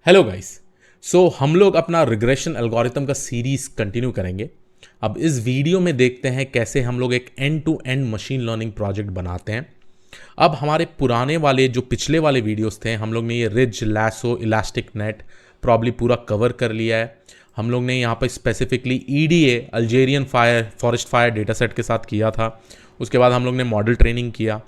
Hello guys. हम लोग अपना रिग्रेशन एल्गोरिथम का सीरीज कंटिन्यू करेंगे। अब इस वीडियो में देखते हैं कैसे हम लोग एक end to end machine learning project बनाते हैं। अब हमारे पुराने वाले जो पिछले वाले वीडियोस थे, हम लोग ने ये ridge, lasso, elastic net probably पूरा कवर कर लिया है। हम लोग ने यहाँ पर specifically EDA, Algerian fire forest fire data set के साथ किया था। उसके बाद हम लोग ने मॉडल ट्रेनिंग किया।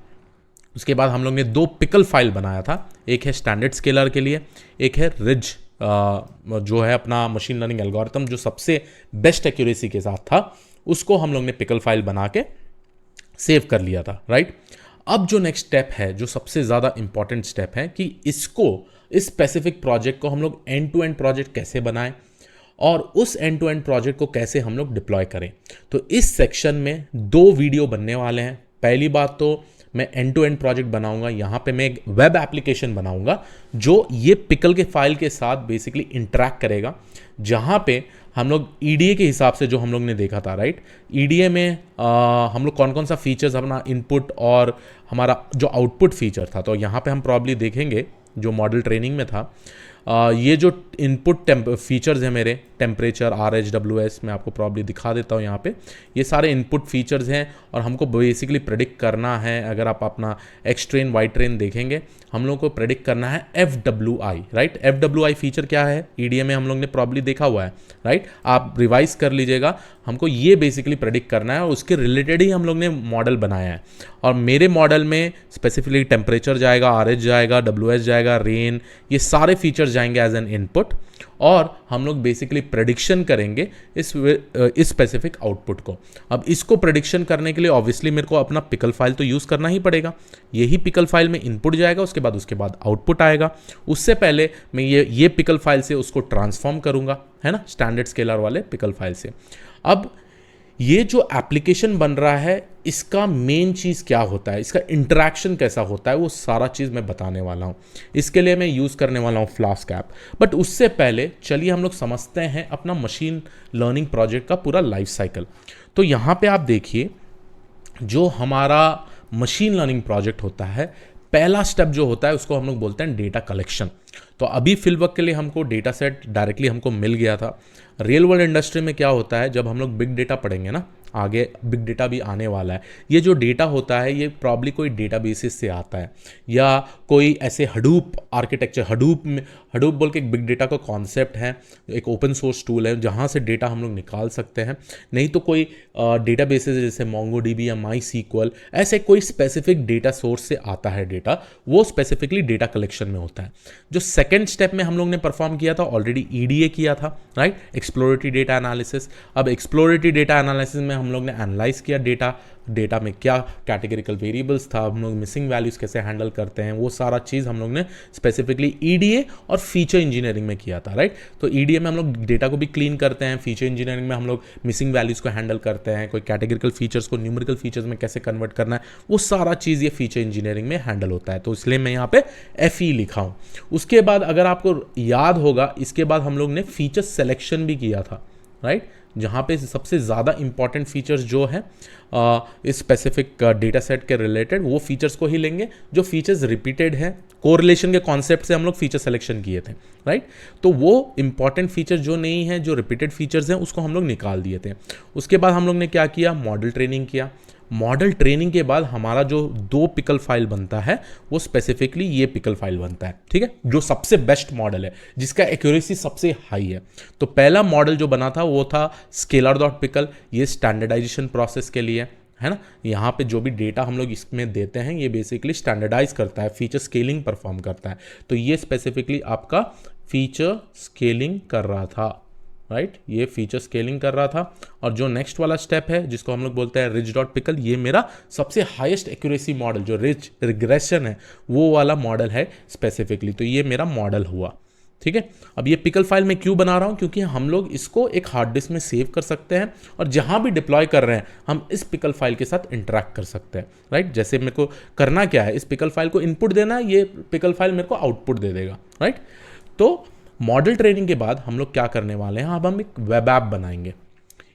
उसके बाद हम लोग ने दो पिकल फाइल बनाया था, एक है स्टैंडर्ड स्केलर के लिए, एक है रिज जो है अपना मशीन लर्निंग एल्गोरिथम जो सबसे बेस्ट एक्यूरेसी के साथ था, उसको हम लोग ने पिकल फाइल बना के सेव कर लिया था। राइट। अब जो नेक्स्ट स्टेप है, जो सबसे ज़्यादा इंपॉर्टेंट स्टेप है कि इसको, इस स्पेसिफिक प्रोजेक्ट को हम लोग एंड टू एंड प्रोजेक्ट कैसे बनाएं और उस एंड टू एंड प्रोजेक्ट को कैसे हम लोग डिप्लॉय करें। तो इस सेक्शन में दो वीडियो बनने वाले हैं। पहली बात तो मैं एंड टू एंड प्रोजेक्ट बनाऊंगा, यहाँ पे मैं एक वेब एप्लीकेशन बनाऊंगा जो ये पिकल के फाइल के साथ बेसिकली इंटरैक्ट करेगा, जहाँ पे हम लोग ईडीए के हिसाब से जो हम लोग ने देखा था। राइट। ईडीए में हम लोग कौन कौन सा फीचर्स, अपना इनपुट और हमारा जो आउटपुट फीचर था, तो यहाँ पे हम प्रॉब्ली देखेंगे जो मॉडल ट्रेनिंग में था। ये जो इनपुट फीचर्स हैं मेरे, टेम्परेचर, RHWS, मैं आपको प्रॉब्ली दिखा देता हूँ यहाँ पे। ये सारे इनपुट फीचर्स हैं और हमको बेसिकली प्रेडिक्ट करना है। अगर आप अपना एक्स ट्रेन वाई ट्रेन देखेंगे, हम लोग को प्रेडिक्ट करना है FWI। राइट। FWI फीचर क्या है, EDA में हम लोग ने प्रॉब्ली देखा हुआ है। राइट। आप रिवाइज कर लीजिएगा। हमको ये बेसिकली प्रेडिक्ट करना है और उसके रिलेटेड ही हम लोग ने मॉडल बनाया है। और मेरे मॉडल में स्पेसिफिकली टेम्परेचर जाएगा, RH जाएगा, WS जाएगा, रेन, ये सारे फीचर्स जाएंगे एज एन इनपुट, और हम लोग बेसिकली प्रेडिक्शन करेंगे इस स्पेसिफिक आउटपुट को। अब इसको प्रेडिक्शन करने के लिए ऑब्वियसली मेरे को अपना पिकल फाइल तो यूज़ करना ही पड़ेगा। यही पिकल फाइल में इनपुट जाएगा, उसके बाद आउटपुट आएगा। उससे पहले मैं ये पिकल फाइल से उसको ट्रांसफॉर्म करूंगा, है ना, स्टैंडर्ड स्केलर वाले पिकल फाइल से। अब ये जो एप्लीकेशन बन रहा है, इसका मेन चीज़ क्या होता है, इसका इंटरेक्शन कैसा होता है, वो सारा चीज़ मैं बताने वाला हूँ। इसके लिए मैं यूज़ करने वाला हूँ फ्लास्क ऐप। बट उससे पहले चलिए हम लोग समझते हैं अपना मशीन लर्निंग प्रोजेक्ट का पूरा लाइफ साइकिल। तो यहाँ पे आप देखिए, जो हमारा मशीन लर्निंग प्रोजेक्ट होता है, पहला स्टेप जो होता है उसको हम लोग बोलते हैं डेटा कलेक्शन। तो अभी फिलवर्क के लिए हमको डेटा सेट डायरेक्टली हमको मिल गया था। रियल वर्ल्ड इंडस्ट्री में क्या होता है, जब हम लोग बिग डेटा पढ़ेंगे ना, आगे बिग डेटा भी आने वाला है, ये जो डेटा होता है ये प्रॉब्ली कोई डेटाबेसिस से आता है, या कोई ऐसे हडूप आर्किटेक्चर, हडूप बोल के एक बिग डेटा का कॉन्सेप्ट है, एक ओपन सोर्स टूल है जहाँ से डेटा हम लोग निकाल सकते हैं। नहीं तो कोई डेटाबेसिस जैसे MongoDB या MySQL, ऐसे कोई स्पेसिफिक डेटा सोर्स से आता है डेटा, वो स्पेसिफिकली डेटा कलेक्शन में होता है। जो सेकेंड स्टेप में हम लोग ने परफॉर्म किया था, ऑलरेडी EDA किया था। राइट। Exploratory data analysis. अब एक्सप्लोरेटरी डेटा एनालिसिस में हम लोग ने एनालाइज किया डेटा में क्या कैटेगरिकल वेरिएबल्स था, हम लोग मिसिंग वैल्यूज कैसे हैंडल करते हैं, वो सारा चीज़ हम लोग ने स्पेसिफिकली EDA और फीचर इंजीनियरिंग में किया था। राइट। तो EDA में हम लोग डेटा को भी क्लीन करते हैं, फीचर इंजीनियरिंग में हम लोग मिसिंग वैल्यूज को हैंडल करते हैं, कोई कैटेगरिकल फीचर्स को न्यूमेरिकल फीचर्स में कैसे कन्वर्ट करना है, वो सारा चीज़ ये फीचर इंजीनियरिंग में हैंडल होता है। तो इसलिए मैं यहाँ पे FE लिखा हूँ। उसके बाद अगर आपको याद होगा, इसके बाद हम लोग ने फीचर सेलेक्शन भी किया था। राइट। जहाँ पे सबसे ज़्यादा इंपॉर्टेंट फीचर्स जो है इस स्पेसिफिक डेटा सेट के रिलेटेड, वो फीचर्स को ही लेंगे जो फीचर्स रिपीटेड है। कोरिलेशन के कॉन्सेप्ट से हम लोग फीचर सिलेक्शन किए थे। राइट। तो वो इंपॉर्टेंट फीचर जो नहीं है, जो रिपीटेड फीचर्स हैं, उसको हम लोग निकाल दिए थे। उसके बाद हम लोग ने क्या किया, मॉडल ट्रेनिंग किया। मॉडल ट्रेनिंग के बाद हमारा जो दो पिकल फाइल बनता है, वो स्पेसिफिकली ये पिकल फाइल बनता है। ठीक है, जो सबसे बेस्ट मॉडल है, जिसका एक्यूरेसी सबसे हाई है। तो पहला मॉडल जो बना था वो था scalar.pickle। ये स्टैंडर्डाइजेशन प्रोसेस के लिए है ना। यहाँ पे जो भी डेटा हम लोग इसमें देते हैं, ये बेसिकली स्टैंडर्डाइज करता है, फीचर स्केलिंग परफॉर्म करता है। तो ये स्पेसिफिकली आपका फीचर स्केलिंग कर रहा था। राइट। ये फीचर स्केलिंग कर रहा था। और जो नेक्स्ट वाला स्टेप है, जिसको हम लोग बोलते हैं रिज.pickle, ये मेरा सबसे हाईएस्ट एक्यूरेसी मॉडल, जो रिज रिग्रेशन है, वो वाला मॉडल है स्पेसिफिकली। तो ये मेरा मॉडल हुआ। ठीक है। अब ये पिकल फाइल मैं क्यों बना रहा हूँ, क्योंकि हम लोग इसको एक हार्ड डिस्क में सेव कर सकते हैं और जहाँ भी डिप्लॉय कर रहे हैं हम इस पिकल फाइल के साथ इंटरैक्ट कर सकते हैं। राइट। जैसे मेरे को करना क्या है, इस पिकल फाइल को इनपुट देना है, ये पिकल फाइल मेरे को आउटपुट दे देगा। राइट। तो मॉडल ट्रेनिंग के बाद हम लोग क्या करने वाले हैं, अब हम एक वेब ऐप बनाएंगे।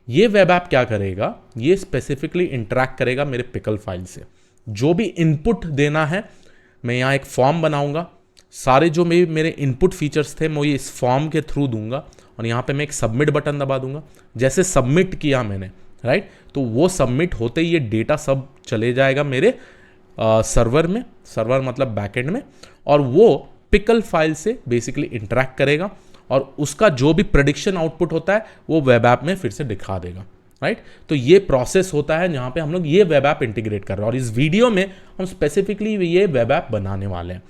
ये वेब ऐप क्या करेगा, ये स्पेसिफिकली इंटरैक्ट करेगा मेरे पिकल फाइल से। जो भी इनपुट देना है, मैं यहाँ एक फॉर्म बनाऊंगा, सारे जो मेरे इनपुट फीचर्स थे मैं ये इस फॉर्म के थ्रू दूंगा और यहाँ पे मैं एक सबमिट बटन दबा दूंगा। जैसे सबमिट किया मैंने, राइट, तो वो सबमिट होते ही ये डेटा सब चले जाएगा मेरे सर्वर में, सर्वर मतलब बैकएंड में, और वो पिकल फाइल से बेसिकली इंटरेक्ट करेगा और उसका जो भी प्रेडिक्शन आउटपुट होता है वो वेब ऐप में फिर से दिखा देगा, राइट। तो ये प्रोसेस होता है जहाँ पे हम लोग ये वेब ऐप इंटीग्रेट कर रहे हैं और इस वीडियो में हम स्पेसिफिकली ये वेब ऐप बनाने वाले हैं।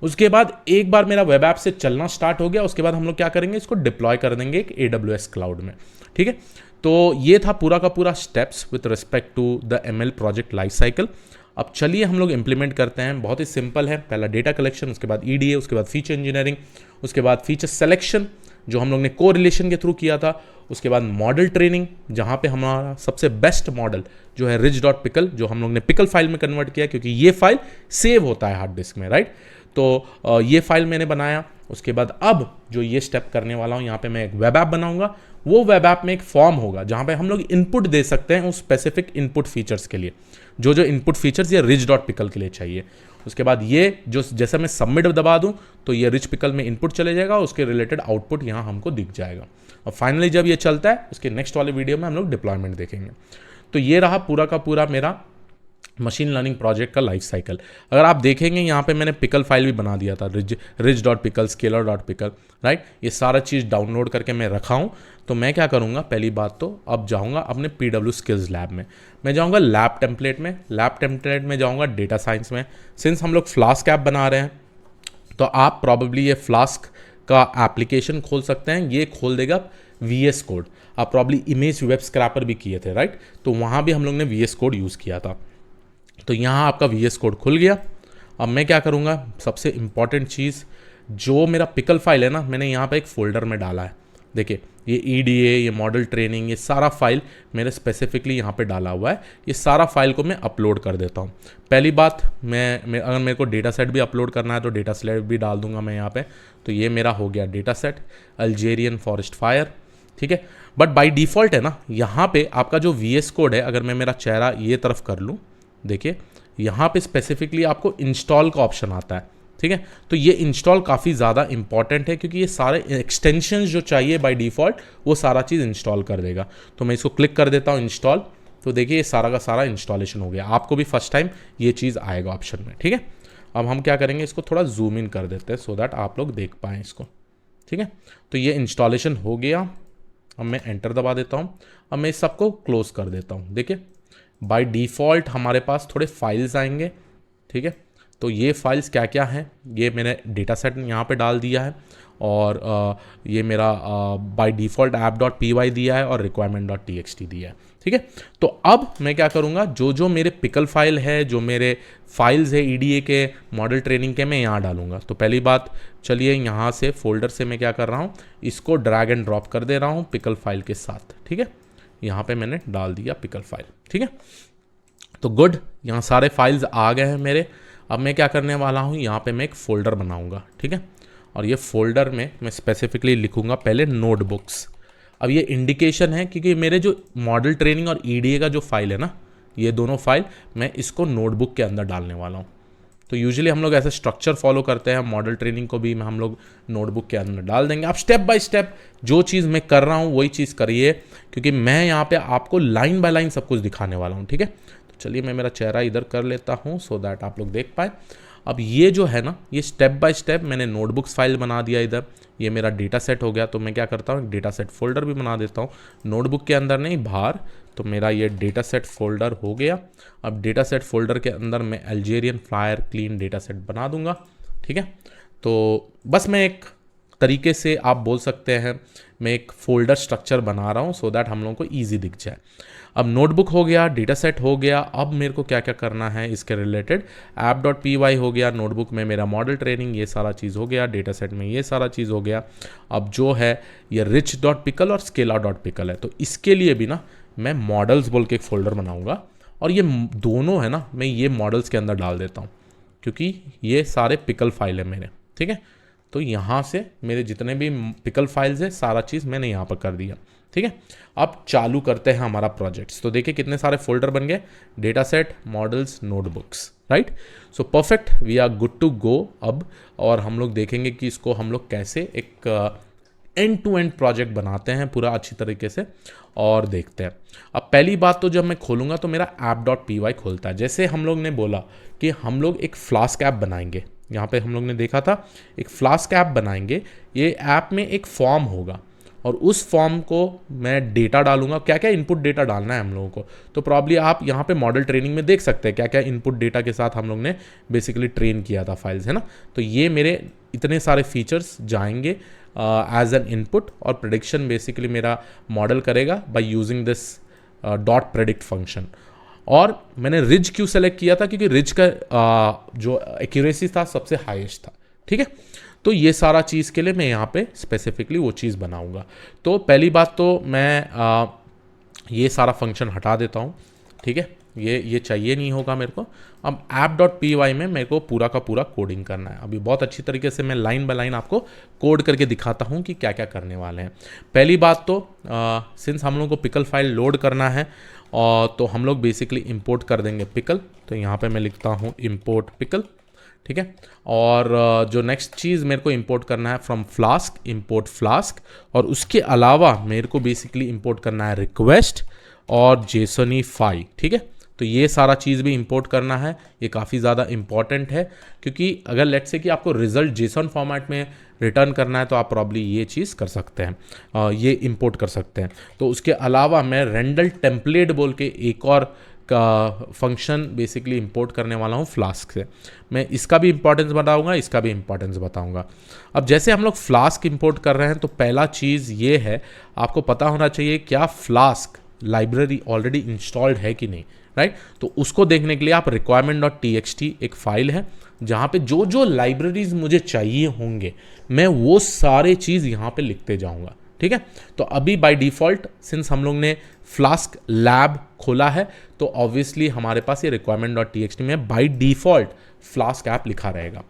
उसके बाद एक बार मेरा वेब ऐप से चलना स्टार्ट हो गया, उसके बाद हम लोग क्या करेंगे, इसको डिप्लॉय कर देंगे एक AWS क्लाउड में, ठीक है। तो ये था पूरा का पूरा steps with respect to the ML project life cycle. अब चलिए हम लोग इंप्लीमेंट करते हैं। बहुत ही सिंपल है, पहला डेटा कलेक्शन, उसके बाद EDA, उसके बाद फीचर इंजीनियरिंग, उसके बाद फीचर सेलेक्शन जो हम लोग ने कोरिलेशन के थ्रू किया था, उसके बाद मॉडल ट्रेनिंग जहाँ पे हमारा सबसे बेस्ट मॉडल जो है rich.pickle, जो हम लोग ने पिकल फाइल में कन्वर्ट किया क्योंकि ये फाइल सेव होता है हार्ड डिस्क में, राइट। तो ये फाइल मैंने बनाया। उसके बाद अब जो ये स्टेप करने वाला हूँ, यहाँ पे मैं एक वेब ऐप बनाऊंगा। वो वेब ऐप में एक फॉर्म होगा जहाँ पे हम लोग इनपुट दे सकते हैं उस स्पेसिफिक इनपुट फीचर्स के लिए, जो जो इनपुट फीचर्स ये rich.pickle के लिए चाहिए। उसके बाद ये जो जैसे मैं सबमिट दबा दूं तो ये rich.pickle में इनपुट चले जाएगा, उसके रिलेटेड आउटपुट यहाँ हमको दिख जाएगा। और फाइनली जब ये चलता है उसके नेक्स्ट वाले वीडियो में हम लोग डिप्लॉयमेंट देखेंगे। तो ये रहा पूरा का पूरा मेरा मशीन लर्निंग प्रोजेक्ट का लाइफ साइकिल। अगर आप देखेंगे यहाँ पे मैंने पिकल फाइल भी बना दिया था, rich.pickle, scalar.pickle, राइट। ये सारा चीज़ डाउनलोड करके मैं रखा हूँ। तो मैं क्या करूँगा, पहली बात तो अब जाऊँगा अपने PW स्किल्स लैब में, मैं जाऊँगा लैब टेम्पलेट में, लैब टेम्पलेट में जाऊँगा डेटा साइंस में। सिंस हम लोग फ्लास्क ऐप बना रहे हैं तो आप प्रॉबेबली ये फ्लास्क का एप्लीकेशन खोल सकते हैं, ये खोल देगा VS कोड। आप प्रॉब्ली इमेज वेब स्क्रैपर भी किए थे, राइट, तो वहाँ भी हम लोग ने VS कोड यूज़ किया था। तो यहाँ आपका VS कोड खुल गया। अब मैं क्या करूँगा, सबसे इम्पॉर्टेंट चीज़ जो मेरा पिकल फाइल है ना, मैंने यहाँ पे एक फ़ोल्डर में डाला है। देखिए ये EDA, ये मॉडल ट्रेनिंग, ये सारा फाइल मैंने स्पेसिफिकली यहाँ पे डाला हुआ है। ये सारा फाइल को मैं अपलोड कर देता हूँ। पहली बात मैं अगर मेरे को डेटा सेट भी अपलोड करना है तो डेटा सेट भी डाल दूंगा मैं यहाँ पे। तो ये मेरा हो गया data set Algerian forest fire, ठीक है। बट बाई डिफ़ॉल्ट है ना, यहाँ पे आपका जो VS कोड है, अगर मैं मेरा चेहरा ये तरफ कर लूँ, देखिए यहाँ पे स्पेसिफिकली आपको इंस्टॉल का ऑप्शन आता है, ठीक है। तो ये इंस्टॉल काफ़ी ज़्यादा इंपॉर्टेंट है क्योंकि ये सारे एक्सटेंशंस जो चाहिए बाय डिफ़ॉल्ट वो सारा चीज़ इंस्टॉल कर देगा। तो मैं इसको क्लिक कर देता हूँ इंस्टॉल। तो देखिए ये सारा का सारा इंस्टॉलेशन हो गया। आपको भी फर्स्ट टाइम ये चीज़ आएगा ऑप्शन में, ठीक है। अब हम क्या करेंगे, इसको थोड़ा जूम इन कर देते हैं सो दैट आप लोग देख पाएँ इसको, ठीक है। तो ये इंस्टॉलेशन हो गया। अब मैं एंटर दबा देता हूँ। अब मैं इस सबको क्लोज कर देता हूँ। देखिए बाय डिफ़ॉल्ट हमारे पास थोड़े फाइल्स आएंगे, ठीक है। तो ये फाइल्स क्या क्या हैं, ये मैंने डेटा सेट यहाँ पे डाल दिया है और ये मेरा बाय डिफ़ॉल्ट app.py दिया है और requirement.txt दिया है, ठीक है। तो अब मैं क्या करूँगा, जो जो मेरे पिकल फाइल है, जो मेरे फाइल्स है EDA के, मॉडल ट्रेनिंग के, मैं यहाँ डालूंगा। तो पहली बात चलिए यहाँ से फोल्डर से मैं क्या कर रहा हूँ, इसको ड्रैग एंड ड्रॉप कर दे रहा हूँ पिकल फाइल के साथ, ठीक है। यहाँ पे मैंने डाल दिया पिकल फाइल, ठीक है। तो गुड, यहाँ सारे फाइल्स आ गए हैं मेरे। अब मैं क्या करने वाला हूँ, यहाँ पे मैं एक फ़ोल्डर बनाऊँगा, ठीक है। और ये फ़ोल्डर में मैं स्पेसिफिकली लिखूँगा पहले नोटबुक्स। अब ये इंडिकेशन है क्योंकि मेरे जो मॉडल ट्रेनिंग और EDA का जो फाइल है ना, ये दोनों फाइल मैं इसको नोटबुक के अंदर डालने वाला हूँ। तो यूजुअली हम लोग ऐसे स्ट्रक्चर फॉलो करते हैं, मॉडल ट्रेनिंग को भी हम लोग नोटबुक के अंदर डाल देंगे। आप स्टेप बाय स्टेप जो चीज़ मैं कर रहा हूँ वही चीज़ करिए क्योंकि मैं यहाँ पे आपको लाइन बाय लाइन सब कुछ दिखाने वाला हूँ, ठीक है। तो चलिए मैं मेरा चेहरा इधर कर लेता हूँ सो दैट आप लोग देख पाए। अब ये जो है ना, ये स्टेप बाय स्टेप मैंने नोटबुक्स फाइल बना दिया इधर। ये मेरा डेटा सेट हो गया। तो मैं क्या करता हूँ, डेटा सेट फोल्डर भी बना देता हूँ, नोटबुक के अंदर नहीं बाहर। तो मेरा ये डेटा सेट फोल्डर हो गया। अब डेटा सेट फोल्डर के अंदर मैं Algerian flyer clean data set बना दूंगा, ठीक है। तो बस मैं एक तरीके से आप बोल सकते हैं मैं एक फोल्डर स्ट्रक्चर बना रहा हूँ सो दैट हम लोगों को ईजी दिख जाए। अब नोटबुक हो गया, डेटा सेट हो गया। अब मेरे को क्या क्या करना है इसके रिलेटेड, app.py हो गया, नोटबुक में मेरा मॉडल ट्रेनिंग ये सारा चीज़ हो गया, डेटा सेट में ये सारा चीज़ हो गया। अब जो है ये rich.pickle और scalar.pickle है। तो इसके लिए भी ना मैं मॉडल्स बोल के एक फ़ोल्डर बनाऊंगा और ये दोनों है ना मैं ये मॉडल्स के अंदर डाल देता हूँ क्योंकि ये सारे पिकल फाइल है मेरे, ठीक है। तो यहाँ से मेरे जितने भी पिकल फाइल्स है सारा चीज़ मैंने यहाँ पर कर दिया, ठीक है। अब चालू करते हैं हमारा प्रोजेक्ट्स। तो देखिए कितने सारे फोल्डर बन गए, data set, models, notebooks, right. So perfect, we are good to go अब। और हम लोग देखेंगे कि इसको हम लोग कैसे एक एंड टू एंड प्रोजेक्ट बनाते हैं पूरा अच्छी तरीके से, और देखते हैं। अब पहली बात तो जब मैं खोलूँगा तो मेरा app.py खोलता है। जैसे हम लोग ने बोला कि हम लोग एक फ्लास्क ऐप बनाएंगे, यहाँ पे हम लोग ने देखा था एक फ्लास्क ऐप बनाएंगे। ये ऐप में एक फॉर्म होगा और उस फॉर्म को मैं डेटा डालूंगा, क्या क्या इनपुट डेटा डालना है हम लोगों को। तो प्रॉब्ली आप यहाँ पे मॉडल ट्रेनिंग में देख सकते हैं क्या क्या इनपुट डेटा के साथ हम लोग ने बेसिकली ट्रेन किया था फाइल्स, है ना। तो ये मेरे इतने सारे फीचर्स जाएंगे एज एन इनपुट, और प्रेडिक्शन बेसिकली मेरा मॉडल करेगा by using this dot predict function. और मैंने रिज क्यों सेलेक्ट किया था, क्योंकि रिज का जो एक्यूरेसी था सबसे हाईएस्ट था, ठीक है। तो ये सारा चीज़ के लिए मैं यहाँ पे स्पेसिफिकली वो चीज़ बनाऊंगा। तो पहली बात तो मैं ये सारा फंक्शन हटा देता हूँ, ठीक है, ये चाहिए नहीं होगा मेरे को। अब app.py में मेरे को पूरा का पूरा कोडिंग करना है। अभी बहुत अच्छी तरीके से मैं लाइन बाय लाइन आपको कोड करके दिखाता हूँ कि क्या क्या करने वाले हैं। पहली बात तो सिंस हम लोग को पिकल फाइल लोड करना है, और तो हम लोग बेसिकली इंपोर्ट कर देंगे पिकल। तो यहाँ पे मैं लिखता हूँ इंपोर्ट पिकल, ठीक है। और जो नेक्स्ट चीज़ मेरे को इंपोर्ट करना है फ्रॉम फ्लास्क, इंपोर्ट फ्लास्क। और उसके अलावा मेरे को बेसिकली इंपोर्ट करना है रिक्वेस्ट और जेसनीफाई, ठीक है। तो ये सारा चीज़ भी इंपोर्ट करना है। ये काफ़ी ज़्यादा इंपॉर्टेंट है, क्योंकि अगर लेट्स से कि आपको रिजल्ट जेसन फॉर्मेट में रिटर्न करना है तो आप प्रॉब्ली ये चीज़ कर सकते हैं, ये इंपोर्ट कर सकते हैं। तो उसके अलावा मैं रेंडल टेम्पलेट बोल के एक और का फंक्शन बेसिकली इंपोर्ट करने वाला हूँ फ्लास्क से। मैं इसका भी इंपॉर्टेंस बताऊंगा, इसका भी इंपॉर्टेंस बताऊंगा। अब जैसे हम लोग फ्लास्क इंपोर्ट कर रहे हैं तो पहला चीज़ ये है, आपको पता होना चाहिए क्या फ्लास्क लाइब्रेरी ऑलरेडी इंस्टॉल्ड है कि नहीं, राइट। तो उसको देखने के लिए आप requirement.txt एक फाइल है जहाँ पे जो जो लाइब्रेरीज मुझे चाहिए होंगे मैं वो सारे चीज़ यहाँ पे लिखते जाऊँगा, ठीक है। तो अभी बाय डिफ़ॉल्ट सिंस हम लोग ने फ्लास्क लैब खोला है तो ऑब्वियसली हमारे पास ये requirement.txt में बाय डिफ़ॉल्ट फ्लास्क ऐप लिखा रहेगा।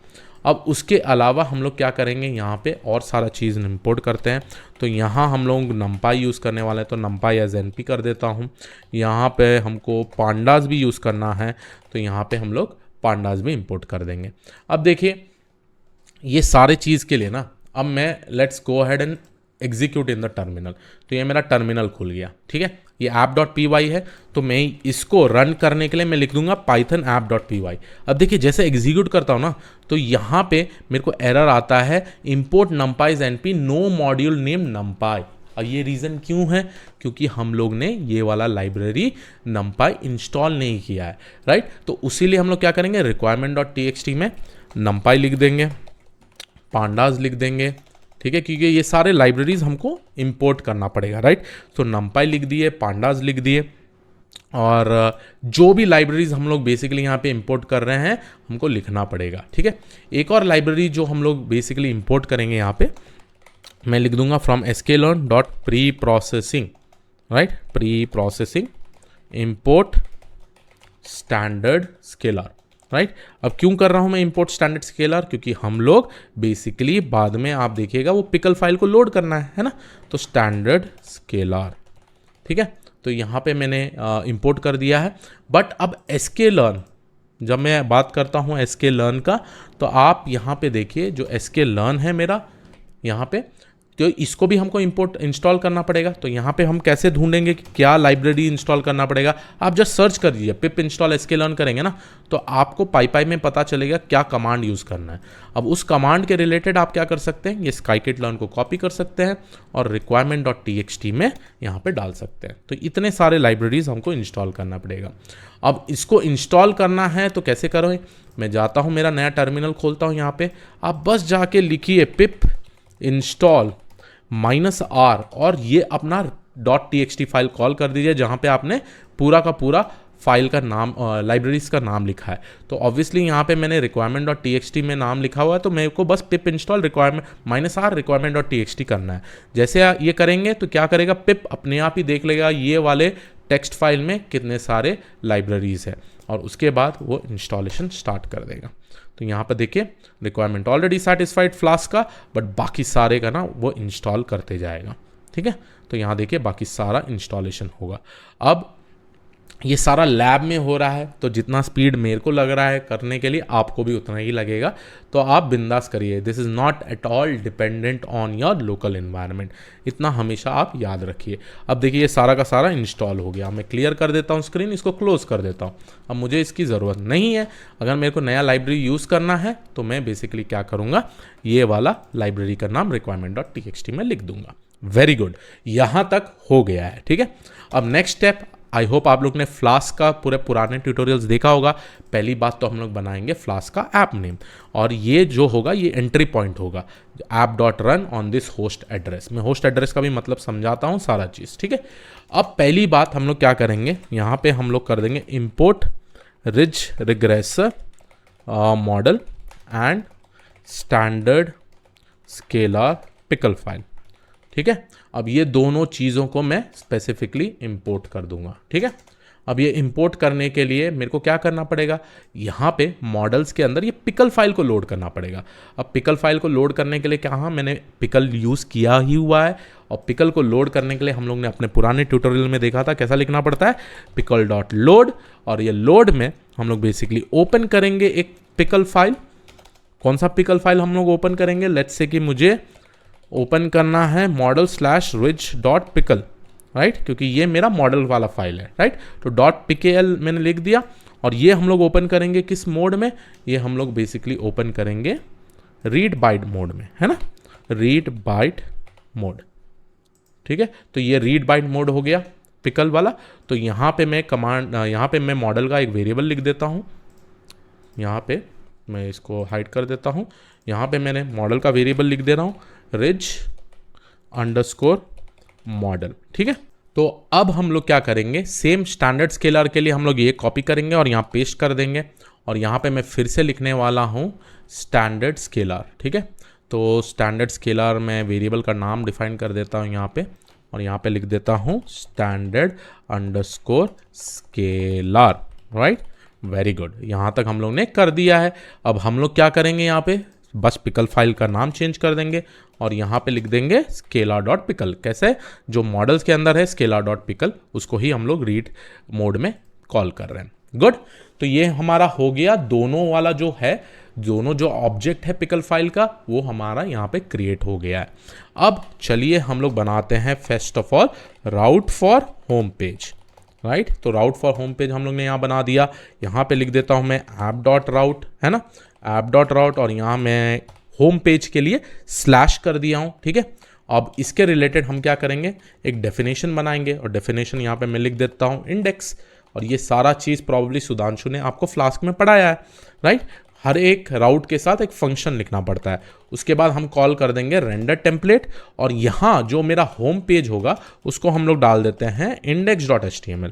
अब उसके अलावा हम लोग क्या करेंगे, यहाँ पे और सारा चीज़ इंपोर्ट करते हैं। तो यहाँ हम लोग नमपाई यूज़ करने वाले हैं, तो नमपाई एज एनपी कर देता हूँ। यहाँ पे हमको पांडास भी यूज़ करना है, तो यहाँ पे हम लोग पांडास भी इंपोर्ट कर देंगे। अब देखिए ये सारे चीज़ के लिए ना, अब मैं let's go ahead and execute in the terminal. तो ये मेरा टर्मिनल खुल गया, ठीक है। ये app.py है, तो मैं इसको रन करने के लिए मैं लिख दूंगा पाइथन app.py। अब देखिए जैसे एग्जीक्यूट करता हूँ ना, तो यहाँ पे मेरे को एरर आता है import numpy's np no module name numpy। और ये रीज़न क्यों है, क्योंकि हम लोग ने ये वाला लाइब्रेरी numpy इंस्टॉल नहीं किया है, राइट। तो उसीलिए हम लोग क्या करेंगे, requirement.txt में numpy लिख देंगे, पांडास लिख देंगे, ठीक है, क्योंकि ये सारे लाइब्रेरीज हमको इंपोर्ट करना पड़ेगा, राइट। तो नमपाई लिख दिए, पांडास लिख दिए, और जो भी लाइब्रेरीज हम लोग बेसिकली यहाँ पे इंपोर्ट कर रहे हैं हमको लिखना पड़ेगा, ठीक है। एक और लाइब्रेरी जो हम लोग बेसिकली इंपोर्ट करेंगे यहाँ पे मैं लिख दूंगा from sklearn.preprocessing, right, pre processing import standard scaler, right. अब क्यों कर रहा हूं मैं इंपोर्ट स्टैंडर्ड स्केलर, क्योंकि हम लोग बेसिकली बाद में आप देखिएगा वो पिकल फाइल को लोड करना है ना। तो स्टैंडर्ड स्केलर, ठीक है। तो यहाँ पे मैंने इंपोर्ट कर दिया है। बट अब sklearn, जब मैं बात करता हूँ sklearn का, तो आप यहाँ पे देखिए जो sklearn है मेरा यहाँ पे, तो इसको भी हमको इंस्टॉल करना पड़ेगा। तो यहाँ पे हम कैसे ढूंढेंगे कि क्या लाइब्रेरी इंस्टॉल करना पड़ेगा, आप जस्ट सर्च कर दीजिए पिप इंस्टॉल sklearn करेंगे ना, तो आपको पाई में पता चलेगा क्या कमांड यूज़ करना है। अब उस कमांड के रिलेटेड आप क्या कर सकते हैं, ये scikit-learn को कॉपी कर सकते हैं और requirement.txt में यहाँ पे डाल सकते हैं। तो इतने सारे लाइब्रेरीज हमको इंस्टॉल करना पड़ेगा। अब इसको इंस्टॉल करना है तो कैसे करें, मैं जाता हूँ मेरा नया टर्मिनल खोलता हूँ, यहाँ पे आप बस जाके लिखिए पिप इंस्टॉल -r और ये अपना .txt फाइल कॉल कर दीजिए जहाँ पे आपने पूरा का पूरा फाइल का नाम लाइब्रेरीज का नाम लिखा है। तो ऑब्वियसली यहाँ पे मैंने requirement.txt में नाम लिखा हुआ है, तो मेरे को बस पिप इंस्टॉल -r requirement.txt करना है। जैसे ये करेंगे तो क्या करेगा, पिप अपने आप ही देख लेगा ये वाले टेक्स्ट फाइल में कितने सारे लाइब्रेरीज है, और उसके बाद वो इंस्टॉलेशन स्टार्ट कर देगा। तो यहाँ पर देखिए रिक्वायरमेंट ऑलरेडी सेटिस्फाइड फ्लास्क का, बट बाकी सारे का ना वो इंस्टॉल करते जाएगा, ठीक है। तो यहाँ देखिए बाकी सारा इंस्टॉलेशन होगा। अब ये सारा लैब में हो रहा है, तो जितना स्पीड मेरे को लग रहा है करने के लिए आपको भी उतना ही लगेगा, तो आप बिंदास करिए। This is not at all dependent on your local environment, इतना हमेशा आप याद रखिए। अब देखिए ये सारा का सारा इंस्टॉल हो गया, मैं क्लियर कर देता हूँ स्क्रीन, इसको क्लोज कर देता हूँ। अब मुझे इसकी ज़रूरत नहीं है। अगर मेरे को नया लाइब्रेरी यूज़ करना है तो मैं बेसिकली क्या करूँगा, ये वाला लाइब्रेरी का नाम requirement.txt में लिख दूंगा। वेरी गुड, यहाँ तक हो गया है, ठीक है। अब नेक्स्ट स्टेप, आई होप आप लोग ने फ्लास्क का पूरे पुराने ट्यूटोरियल्स देखा होगा। पहली बात तो हम लोग बनाएंगे फ्लास्क का ऐप नेम, और ये जो होगा ये एंट्री पॉइंट होगा, app.run on this host address. मैं होस्ट एड्रेस का भी मतलब समझाता हूँ सारा चीज़, ठीक है। अब पहली बात हम लोग क्या करेंगे, यहाँ पे हम लोग कर देंगे import ridge regressor model and standard scaler pickle file, ठीक है। अब ये दोनों चीज़ों को मैं स्पेसिफिकली इंपोर्ट कर दूंगा, ठीक है। अब ये इंपोर्ट करने के लिए मेरे को क्या करना पड़ेगा, यहाँ पे मॉडल्स के अंदर ये पिकल फाइल को लोड करना पड़ेगा। अब पिकल फाइल को लोड करने के लिए क्या, मैंने पिकल यूज़ किया ही हुआ है, और पिकल को लोड करने के लिए हम लोग ने अपने पुराने ट्यूटोरियल में देखा था कैसा लिखना पड़ता है, pickle.load। और ये लोड में हम लोग बेसिकली ओपन करेंगे एक पिकल फाइल। कौन सा पिकल फाइल हम लोग ओपन करेंगे, लेट्स से कि मुझे ओपन करना है model/ridge.pickle, राइट, क्योंकि ये मेरा मॉडल वाला फाइल है, राइट। तो .pkl मैंने लिख दिया, और ये हम लोग ओपन करेंगे किस मोड में, ये हम लोग बेसिकली ओपन करेंगे रीड बाइट मोड में, है ना, रीड बाइट मोड, ठीक है। तो ये रीड बाइट मोड हो गया पिकल वाला। तो यहाँ पे मैं कमांड, यहाँ पे मैं मॉडल का एक वेरिएबल लिख देता हूँ, यहाँ पे मैं इसको हाइड कर देता हूँ। यहाँ पे मैंने मॉडल का वेरिएबल लिख दे रहा हूँ ridge_model, ठीक है। तो अब हम लोग क्या करेंगे, सेम स्टैंडर्ड स्केलर के लिए हम लोग ये कॉपी करेंगे और यहाँ पेस्ट कर देंगे, और यहाँ पे मैं फिर से लिखने वाला हूँ स्टैंडर्ड स्केलर, ठीक है। तो स्टैंडर्ड स्केलर मैं वेरिएबल का नाम डिफाइन कर देता हूँ यहाँ पे, और यहाँ पे लिख देता हूँ standard_scalar, राइट। वेरी गुड, यहाँ तक हम लोग ने कर दिया है। अब हम लोग क्या करेंगे, यहाँ पे बस पिकल फाइल का नाम चेंज कर देंगे, और यहाँ पे लिख देंगे scalar.pickle। कैसे, जो मॉडल्स के अंदर है scalar.pickle, उसको ही हम लोग रीड मोड में कॉल कर रहे हैं। गुड, तो ये हमारा हो गया, दोनों वाला जो है, दोनों जो ऑब्जेक्ट है पिकल फाइल का, वो हमारा यहाँ पे क्रिएट हो गया है। अब चलिए हम लोग बनाते हैं first of all route for home page, right. तो राउट फॉर होम पेज हम लोग ने यहाँ बना दिया। यहाँ पे लिख देता हूँ मैं app.route, है ना, app.route, और यहाँ मैं होम पेज के लिए स्लैश कर दिया हूँ, ठीक है। अब इसके रिलेटेड हम क्या करेंगे, एक डेफिनेशन बनाएंगे, और डेफिनेशन यहाँ पे मैं लिख देता हूँ इंडेक्स। और ये सारा चीज़ प्रॉब्ली सुधांशु ने आपको फ्लास्क में पढ़ाया है, राइट। हर एक राउट के साथ एक फंक्शन लिखना पड़ता है। उसके बाद हम कॉल कर देंगे रेंडर टेम्पलेट, और यहाँ जो मेरा होम पेज होगा उसको हम लोग डाल देते हैं index.html,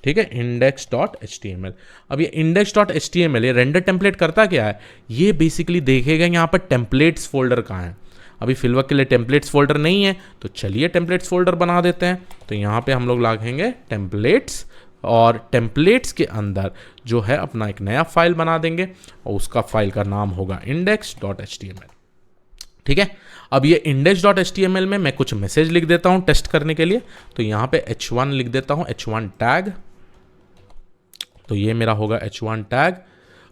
ठीक है, index.html। अब ये index.html ये रेंडर टेम्पलेट करता क्या है, ये बेसिकली देखेगा यहाँ पर टेम्पलेट्स फोल्डर कहाँ है। अभी फिलहाल के लिए टेम्पलेट्स फोल्डर नहीं है, तो चलिए टेम्पलेट्स फोल्डर बना देते हैं। तो यहाँ पे हम लोग लाएंगे टेम्पलेट्स, और टेम्पलेट्स के अंदर जो है अपना एक नया फाइल बना देंगे, और उसका फाइल का नाम होगा index.html, ठीक है। अब ये index.html में मैं कुछ मैसेज लिख देता हूँ टेस्ट करने के लिए। तो यहाँ पे h1 लिख देता हूँ, h1 टैग, तो ये मेरा होगा h1 tag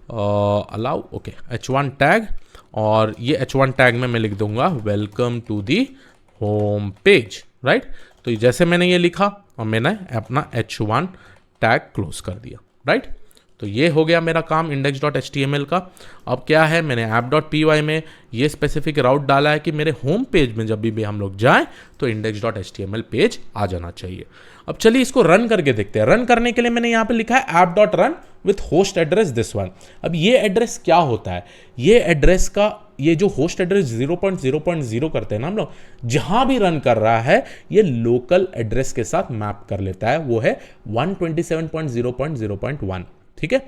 allow, okay, h1 tag, और ये h1 टैग में मैं लिख दूंगा welcome to the home page, right. तो जैसे मैंने ये लिखा, और मैंने अपना h1 टैग क्लोज कर दिया, राइट। तो ये हो गया मेरा काम index.html का। अब क्या है, मैंने app.py में ये स्पेसिफिक राउट डाला है कि मेरे होम पेज में जब भी हम लोग जाएं तो index.html पेज आ जाना चाहिए। अब चलिए इसको रन करके देखते हैं। रन करने के लिए मैंने यहाँ पे लिखा है app.run with host address this one. अब ये एड्रेस क्या होता है, ये एड्रेस का, ये जो होस्ट एड्रेस 0.0.0 करते हैं ना हम लोग, जहां भी रन कर रहा है ये लोकल एड्रेस के साथ मैप कर लेता है, वो है 127.0.0.1, ठीक है।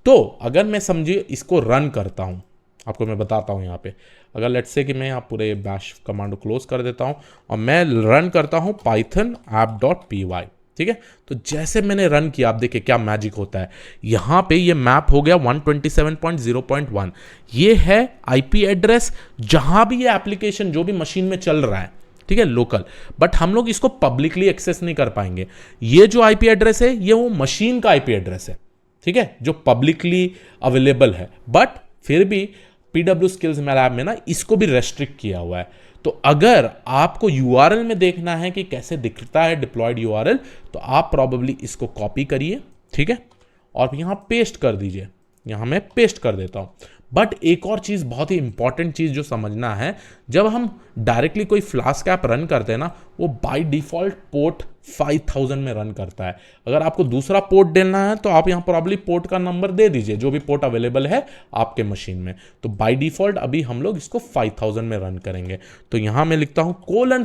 तो अगर मैं समझिए इसको रन करता हूं, आपको मैं बताता हूं यहाँ पे, अगर लेट्स से कि मैं यहाँ पूरे बैश कमांड को क्लोज कर देता हूं और मैं रन करता हूं python app.py, ठीक है। तो जैसे मैंने रन किया, आप देखिए क्या मैजिक होता है, यहाँ पे ये मैप हो गया 127.0.1। ये है आईपी एड्रेस जहां भी ये एप्लीकेशन जो भी मशीन में चल रहा है, ठीक है, लोकल। बट हम लोग इसको पब्लिकली एक्सेस नहीं कर पाएंगे। ये जो आईपी एड्रेस है ये वो मशीन का आईपी एड्रेस है, ठीक है, जो पब्लिकली अवेलेबल है। बट फिर भी पीडब्ल्यू स्किल्स लैब में ना इसको भी रेस्ट्रिक्ट किया हुआ है। तो अगर आपको यूआरएल में देखना है कि कैसे दिखता है डिप्लॉयड यूआरएल, तो आप प्रॉबेबली इसको कॉपी करिए, ठीक है, और यहां पेस्ट कर दीजिए। यहां मैं पेस्ट कर देता हूं। बट एक और चीज, बहुत ही इंपॉर्टेंट चीज जो समझना है, जब हम डायरेक्टली कोई फ्लास्क ऐप रन करते हैं ना, वो बाय डिफॉल्ट पोर्ट 5000 में रन करता है। अगर आपको दूसरा पोर्ट देना है तो आप यहां प्रॉब्ली पोर्ट का नंबर दे दीजिए, जो भी पोर्ट अवेलेबल है आपके मशीन में। तो बाय डिफॉल्ट अभी हम लोग इसको 5000 में रन करेंगे। तो यहां मैं लिखता हूं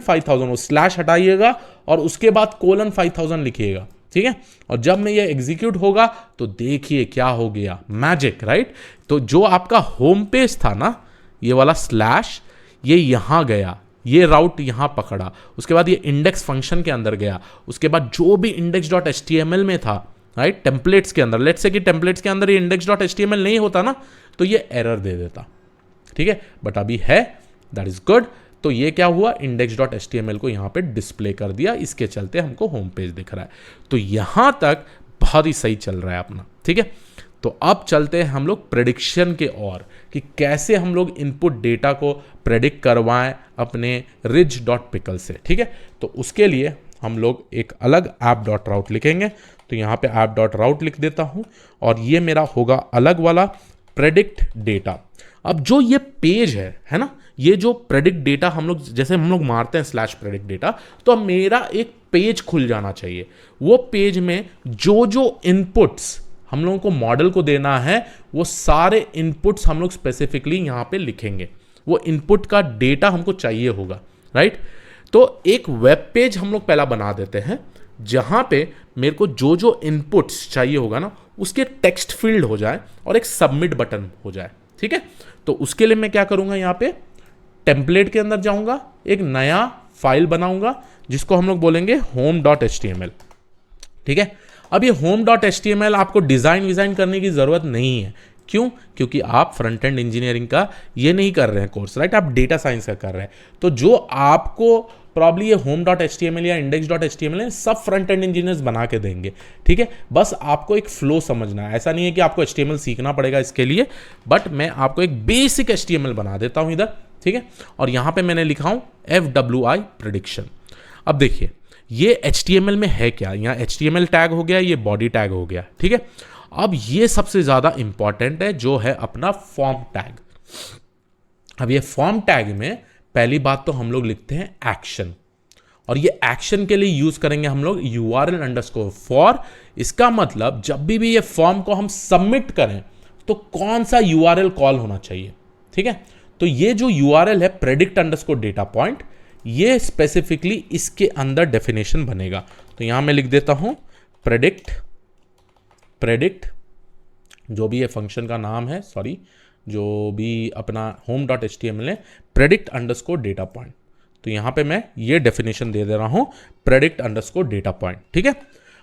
:5000, वो स्लैश हटाइएगा और उसके बाद :5000 लिखिएगा, ठीक है। और जब में ये एग्जीक्यूट होगा तो देखिए क्या हो गया, मैजिक, राइट। तो जो आपका होम पेज था ना, ये वाला स्लैश, ये यहां गया, ये राउट यहां पकड़ा, उसके बाद ये इंडेक्स फंक्शन के अंदर गया, उसके बाद जो भी index.html में था, राइट, टेम्पलेट्स के अंदर, लेट्स से कि टेम्पलेट्स के अंदर ये index.html नहीं होता ना, तो ये एरर दे देता, ठीक है। बट अभी है, दैट इज गुड। तो ये क्या हुआ, index.html को यहां पे डिस्प्ले कर दिया, इसके चलते हमको होम पेज दिख रहा है। तो यहां तक बहुत ही सही चल रहा है अपना, ठीक है। तो अब चलते हैं हम लोग प्रेडिक्शन के और, कि कैसे हम लोग इनपुट डेटा को प्रेडिक्ट करवाएं अपने ridge.pickle से, ठीक है। तो उसके लिए हम लोग एक अलग app.route लिखेंगे। तो यहाँ पे app.route लिख देता हूँ और ये मेरा होगा अलग वाला प्रेडिक्ट डेटा। अब जो ये पेज है ना, ये जो प्रेडिक्ट डेटा हम लोग, जैसे हम लोग मारते हैं स्लैश प्रेडिक्ट डेटा, तो मेरा एक पेज खुल जाना चाहिए। वो पेज में जो जो इनपुट्स हम लोगों को मॉडल को देना है, वो सारे इनपुट्स हम लोग स्पेसिफिकली यहां पे लिखेंगे। वो इनपुट का डेटा हमको चाहिए होगा, राइट। तो एक वेब पेज हम लोग पहला बना देते हैं, जहां पे मेरे को जो जो इनपुट्स चाहिए होगा ना, उसके टेक्स्ट फील्ड हो जाए और एक सबमिट बटन हो जाए, ठीक है। तो उसके लिए मैं क्या करूंगा, यहां पे टेम्पलेट के अंदर जाऊंगा, एक नया फाइल बनाऊंगा जिसको हम लोग बोलेंगे home.html, ठीक है। अब ये home.html आपको डिजाइन करने की जरूरत नहीं है। क्यों? क्योंकि आप फ्रंट एंड इंजीनियरिंग का ये नहीं कर रहे हैं कोर्स, राइट, आप डेटा साइंस का कर रहे हैं। तो जो आपको प्रॉब्ली ये home.html या index.html है, सब फ्रंट एंड इंजीनियर्स बना के देंगे, ठीक है। बस आपको एक फ्लो समझना है। ऐसा नहीं है कि आपको HTML सीखना पड़ेगा इसके लिए, बट मैं आपको एक बेसिक HTML बना देता हूं इधर, ठीक है। और यहां पे मैंने लिखा हूं FWI प्रेडिक्शन। अब देखिए ये HTML में है क्या, यहाँ HTML टैग हो गया, ये बॉडी टैग हो गया, ठीक है। अब ये सबसे ज्यादा इंपॉर्टेंट है, जो है अपना फॉर्म टैग। अब ये फॉर्म टैग में पहली बात तो हम लोग लिखते हैं एक्शन, और ये एक्शन के लिए यूज करेंगे हम लोग URL_for। इसका मतलब जब भी ये फॉर्म को हम सबमिट करें तो कौन सा URL कॉल होना चाहिए, ठीक है। तो ये जो URL है predict_data_point, ये स्पेसिफिकली इसके अंदर डेफिनेशन बनेगा। तो यहां मैं लिख देता हूं प्रेडिक्ट जो भी ये फंक्शन का नाम है, सॉरी, जो भी अपना home.html है, predict_data_point। तो यहां पे मैं ये डेफिनेशन दे रहा हूं predict_data_point, ठीक है।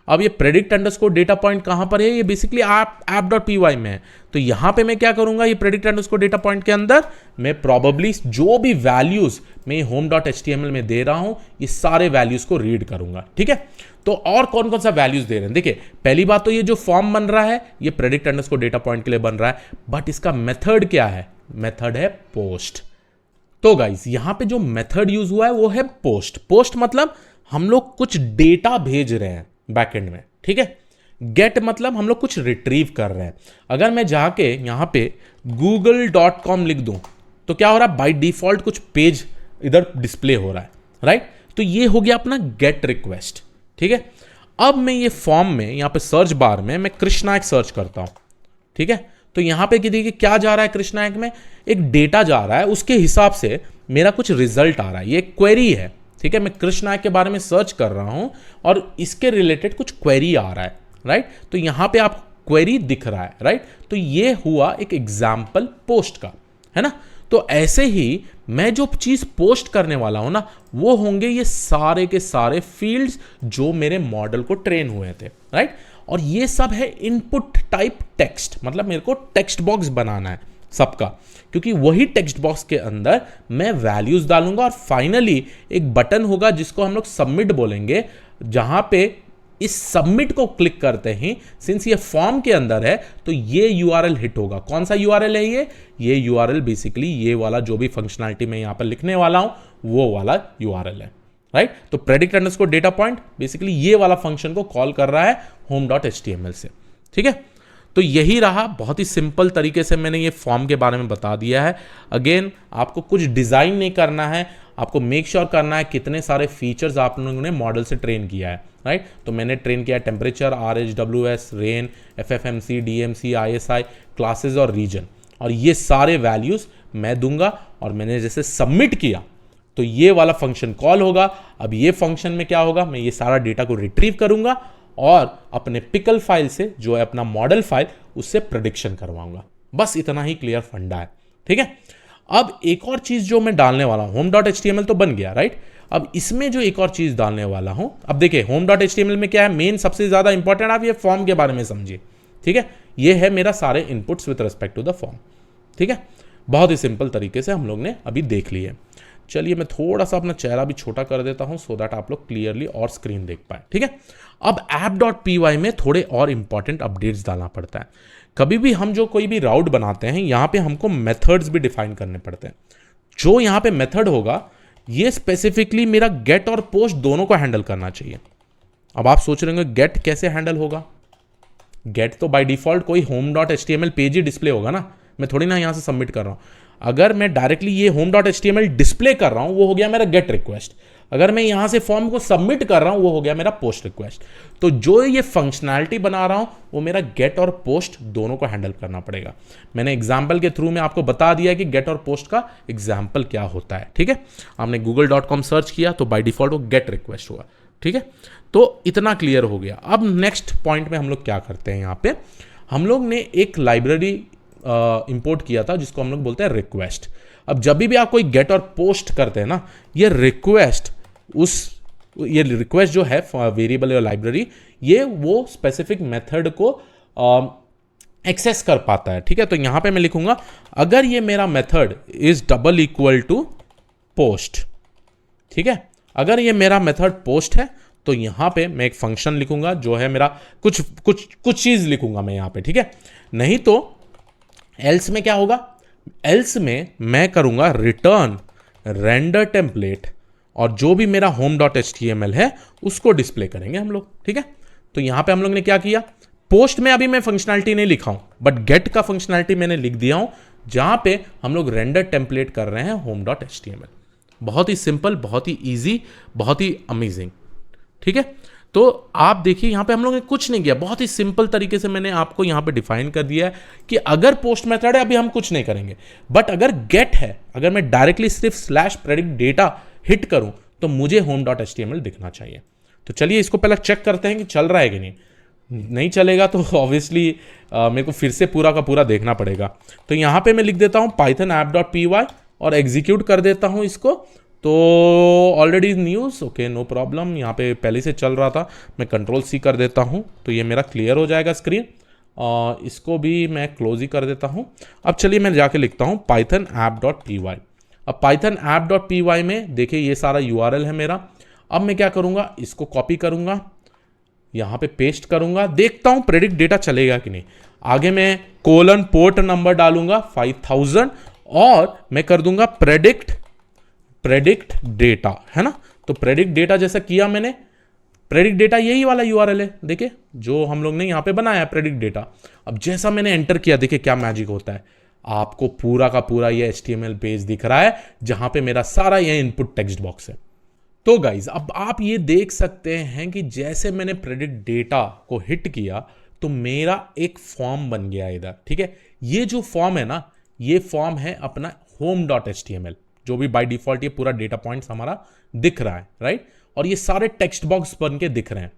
अब ये predict_data_point कहां पर है, ये बेसिकली app.py में है। तो यहां पे मैं क्या करूंगा, ये predict_data_point के अंदर मैं प्रॉबेबली जो भी वैल्यूज मैं home.html में दे रहा हूं, ये सारे वैल्यूज को रीड करूंगा, ठीक है। तो और कौन कौन सा वैल्यूज दे रहे हैं, देखिए पहली बात तो ये जो फॉर्म बन रहा है ये predict_data_point के लिए बन रहा है, बट इसका मेथड क्या है, मेथड है पोस्ट। तो गाइस यहां पे जो मेथड यूज हुआ है वो है पोस्ट मतलब हम लोग कुछ डेटा भेज रहे हैं बैकएंड में, ठीक है। गेट मतलब हम लोग कुछ रिट्रीव कर रहे हैं। अगर मैं जाके यहां पे google.com लिख दूं तो क्या हो रहा है, बाय डिफॉल्ट कुछ पेज इधर डिस्प्ले हो रहा है, राइट। तो ये हो गया अपना गेट रिक्वेस्ट, ठीक है। अब मैं ये फॉर्म में यहां पे सर्च बार में मैं कृष्णायक सर्च करता हूं, ठीक है। तो यहां पे देखिए क्या जा रहा है, कृष्णायक में एक डेटा जा रहा है, उसके हिसाब से मेरा कुछ रिजल्ट आ रहा है। ये क्वेरी है, ठीक है। मैं कृष्णायक के बारे में सर्च कर रहा हूं और इसके रिलेटेड कुछ क्वेरी आ रहा है, राइट। तो यहां पे आप क्वेरी दिख रहा है, राइट। तो ये हुआ एक एग्जाम्पल पोस्ट का, है ना। तो ऐसे ही मैं जो चीज पोस्ट करने वाला हूं ना, वो होंगे ये सारे के सारे फील्ड्स जो मेरे मॉडल को ट्रेन हुए थे, राइट। और ये सब है इनपुट टाइप टेक्स्ट, मतलब मेरे को टेक्स्ट बॉक्स बनाना है, सबका, क्योंकि वही टेक्स्ट बॉक्स के अंदर मैं वैल्यूज डालूंगा और फाइनली एक बटन होगा जिसको हम लोग सबमिट बोलेंगे, जहां पे इस सबमिट को क्लिक करते ही, सिंस ये फॉर्म के अंदर है, तो ये यूआरएल हिट होगा। कौन सा यूआरएल है ये यूआरएल बेसिकली ये वाला जो भी फंक्शनैलिटी मैं यहां पर लिखने वाला हूं वो वाला यूआरएल है, राइट। तो predict underscore data point basically ये वाला फंक्शन को कॉल कर रहा है home.html से, ठीक है। तो यही रहा, बहुत ही सिंपल तरीके से मैंने ये फॉर्म के बारे में बता दिया है। अगेन आपको कुछ डिजाइन नहीं करना है, आपको मेक श्योर करना है कितने सारे फीचर्स आप लोगों ने मॉडल से ट्रेन किया है, राइट। तो मैंने ट्रेन किया temperature, RHWS, rain, FFMC, DMC, ISI, classes और रीजन, और ये सारे वैल्यूज मैं दूंगा और मैंने जैसे सबमिट किया तो ये वाला फंक्शन कॉल होगा। अब ये फंक्शन में क्या होगा, मैं ये सारा डेटा को रिट्रीव करूंगा और अपने पिकल फाइल से जो है अपना मॉडल फाइल उससे प्रेडिक्शन करवाऊंगा। बस इतना ही क्लियर फंडा है, ठीक है। अब एक और चीज जो मैं डालने वाला हूं, home.html तो बन गया, राइट। अब इसमें जो एक और चीज डालने वाला हूं, अब देखिए home.html में क्या है, मेन सबसे ज्यादा इंपॉर्टेंट आप ये फॉर्म के बारे में समझिए, ठीक है। ये है मेरा सारे inputs with respect to the form, ठीक है। बहुत ही सिंपल तरीके से हम लोग ने अभी देख लिए। चलिए मैं थोड़ा सा अपना चेहरा भी छोटा कर देता हूं सो दैट आप लोग क्लियरली और स्क्रीन देख पाए, ठीक है। अब app.py में थोड़े और इंपॉर्टेंट अपडेट्स डालना पड़ता है। कभी भी हम जो कोई भी राउट बनाते हैं यहां पे हमको मेथड्स भी डिफाइन करने पड़ते हैं। जो यहां पे मेथड होगा ये स्पेसिफिकली मेरा गेट और पोस्ट दोनों को हैंडल करना चाहिए। अब आप सोच रहे होंगे गेट कैसे हैंडल होगा, गेट तो बाय डिफॉल्ट कोई home.html पेज ही डिस्प्ले होगा ना, मैं थोड़ी ना यहां से सबमिट कर रहा हूं। अगर मैं डायरेक्टली ये home.html डिस्प्ले कर रहा हूं वो हो गया मेरा गेट रिक्वेस्ट, अगर मैं यहां से फॉर्म को सबमिट कर रहा हूं वो हो गया मेरा पोस्ट रिक्वेस्ट। तो जो ये फंक्शनैलिटी बना रहा हूं वो मेरा गेट और पोस्ट दोनों को हैंडल करना पड़ेगा। मैंने एग्जाम्पल के थ्रू में आपको बता दिया कि गेट और पोस्ट का एग्जाम्पल क्या होता है, ठीक है। आपने google.com सर्च किया तो बाय डिफॉल्ट वो गेट रिक्वेस्ट हुआ, ठीक है। तो इतना क्लियर हो गया। अब नेक्स्ट पॉइंट में हम लोग क्या करते हैं, यहां पे हम लोग ने एक लाइब्रेरी इंपोर्ट किया था जिसको हम लोग बोलते हैं रिक्वेस्ट। अब जब भी आप कोई गेट और पोस्ट करते हैं ना, ये रिक्वेस्ट जो है वेरिएबल या लाइब्रेरी, ये वो स्पेसिफिक मेथड को एक्सेस कर पाता है, ठीक है। तो यहां पे मैं लिखूंगा अगर ये मेरा method is double equal to post, ठीक है। अगर ये मेरा मेथड पोस्ट है तो यहां पे मैं एक फंक्शन लिखूंगा जो है मेरा कुछ चीज लिखूंगा मैं यहां पे, ठीक है। नहीं तो एल्स में क्या होगा, एल्स में मैं करूंगा रिटर्न रेंडर टेम्पलेट और जो भी मेरा home.html है उसको डिस्प्ले करेंगे हम लोग, ठीक है। तो यहां पे हम लोग ने क्या किया, पोस्ट में अभी मैं फंक्शनैलिटी नहीं लिखा हूं बट गेट का फंक्शनैलिटी मैंने लिख दिया हूं, जहां पे हम लोग रेंडर टेम्पलेट कर रहे हैं home.html। बहुत ही सिंपल, बहुत ही ईजी, बहुत ही अमेजिंग, ठीक है। तो आप देखिए यहां पे हम लोग ने कुछ नहीं किया, बहुत ही सिंपल तरीके से मैंने आपको यहां पे डिफाइन कर दिया है कि अगर पोस्ट मेथड है अभी हम कुछ नहीं करेंगे, बट अगर गेट है, अगर मैं डायरेक्टली सिर्फ /predict डेटा हिट करूं तो मुझे home.html दिखना चाहिए। तो चलिए इसको पहले चेक करते हैं कि चल रहा है कि नहीं चलेगा तो ऑब्वियसली मेरे को फिर से पूरा का पूरा देखना पड़ेगा। तो यहां पे मैं लिख देता हूं python app.py और एग्जीक्यूट कर देता हूं इसको। तो already news, okay no problem, यहाँ पे पहले से चल रहा था, मैं Ctrl+C कर देता हूँ तो ये मेरा क्लियर हो जाएगा स्क्रीन। इसको भी मैं क्लोज ही कर देता हूँ। अब चलिए मैं जाके लिखता हूँ python app.py। अब python app.py में देखिए ये सारा URL है मेरा। अब मैं क्या करूँगा, इसको कॉपी करूँगा, यहाँ पे पेस्ट करूँगा, देखता हूँ प्रेडिक्ट डेटा चलेगा कि नहीं। आगे मैं पोर्ट नंबर डालूंगा 5000 और मैं कर दूंगा प्रेडिक्ट डेटा, है ना। तो प्रेडिक्ट डेटा जैसा किया मैंने, प्रेडिक्ट डेटा यही वाला यूआरएल है, देखिए जो हम लोग ने यहां पे बनाया प्रेडिक्ट डेटा। अब जैसा मैंने एंटर किया देखिए क्या मैजिक होता है, आपको पूरा का पूरा ये HTML पेज दिख रहा है जहां पे मेरा सारा ये इनपुट टेक्स्ट बॉक्स है। तो गाइज अब आप ये देख सकते हैं कि जैसे मैंने प्रेडिक्ट डेटा को हिट किया तो मेरा एक फॉर्म बन गया इधर, ठीक है। ये जो फॉर्म है ना, ये फॉर्म है अपना home.html, जो भी बाय डिफॉल्ट ये पूरा डेटा पॉइंट्स हमारा दिख रहा है, राइट। और ये सारे टेक्स्ट बॉक्स बन के दिख रहे हैं।